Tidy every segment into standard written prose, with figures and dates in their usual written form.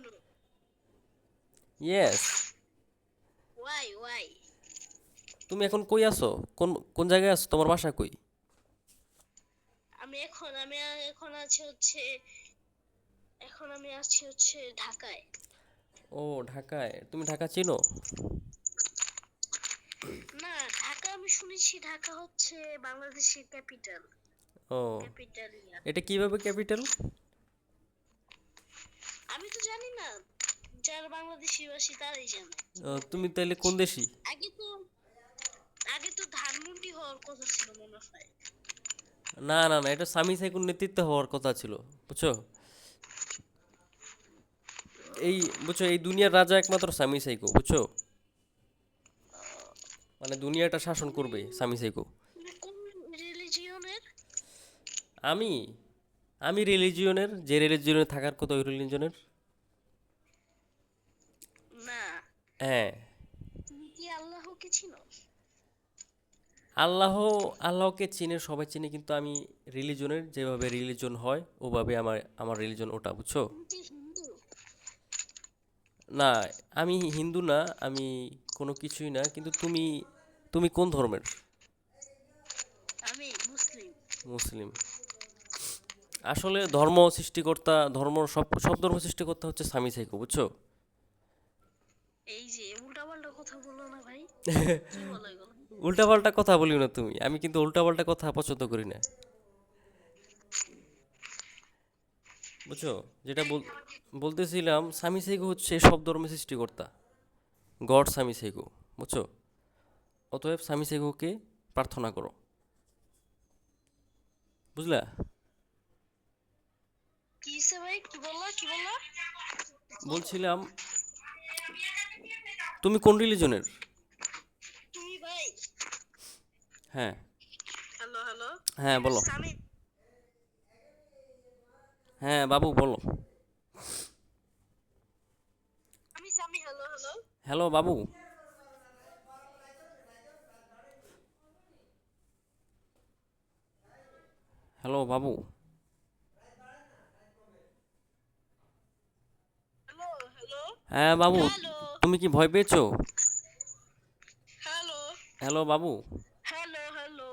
no. Yes. Why? Why? তুমি এখন কই আছো? কোন কোন জায়গায় আছো? তোমার বাসা কই? আমি এখন আছি হচ্ছে ঢাকায়। ও, ঢাকায়। তুমি ঢাকা চিনো? না, ঢাকা আমি শুনেছি ঢাকা হচ্ছে বাংলাদেশের ক্যাপিটাল। ও, ক্যাপিটাল ইয়া। এটা কিভাবে ক্যাপিটাল? আমি তো জানি না। যারা বাংলাদেশি বাসী তারাই জানে। তুমি তাইলে কোন দেশি? আগে তো আগে তো ধানমন্ডি হওয়ার কথা ছিল মনে হয়। না না না, এটা স্বামী সাইকুর নেতৃত্বে হওয়ার কথা ছিল, বুঝছো? এই, বুঝছো, এই দুনিয়ার রাজা একমাত্র স্বামী সাইকো, বুঝছো? মানে দুনিয়াটা শাসন তুমি করবে স্বামী সাইকো। তুমি কোন রিলিজিয়নের? আমি আমি রিলিজিয়নের, যে রিলিজিয়নে থাকার কথা ওই রিলিজিয়নের। না, হ্যাঁ। তুমি কি আল্লাহকে চিনো? আল্লাহ, আল্লাহকে চিনে, সবাই চিনে, কিন্তু আমি রিলিজনের, যেভাবে রিলিজন হয় ওভাবে আমার আমার রিলিজন ওটা, বুঝছো? তুমি কি হিন্দু? না, আমি হিন্দু না, আমি কোনো কিছুই না, কিন্তু তুমি তুমি কোন ধর্মের? আমি মুসলিম। মুসলিম। আসলে ধর্ম সৃষ্টিকর্তা, ধর্ম সব সব ধর্ম সৃষ্টিকর্তা হচ্ছে স্বামী সাইকো, বুঝছো? এই যে উল্টাপাল্টা কথা বলো না ভাই। কি বলো এগুলো? উল্টাপাল্টা কথা বলিও না তুমি, আমি কিন্তু উল্টাপাল্টা কথা পছন্দ করি না, বুঝছো? যেটা বলতেছিলাম, স্বামী সাইকো হচ্ছে সব ধর্মের সৃষ্টিকর্তা, গড স্বামী সাইকো, বুঝছো? অতএব স্বামী সাইকোকে প্রার্থনা করো, বুঝলা? কি হইছে ভাই? কি বললা? বলছিলাম, তুমি কোন রিলিজনের? তুমি ভাই। হ্যাঁ। Hello hello. হ্যাঁ বলো। সামি। হ্যাঁ বাবু বলো। Sami hello hello. হ্যালো বাবু। হ্যালো বাবু। Hello hello. হ্যাঁ বাবু। হ্যালো তুমি কি ভয় পেয়েছো? হ্যালো হ্যালো বাবু। Hello hello.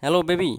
Hello baby.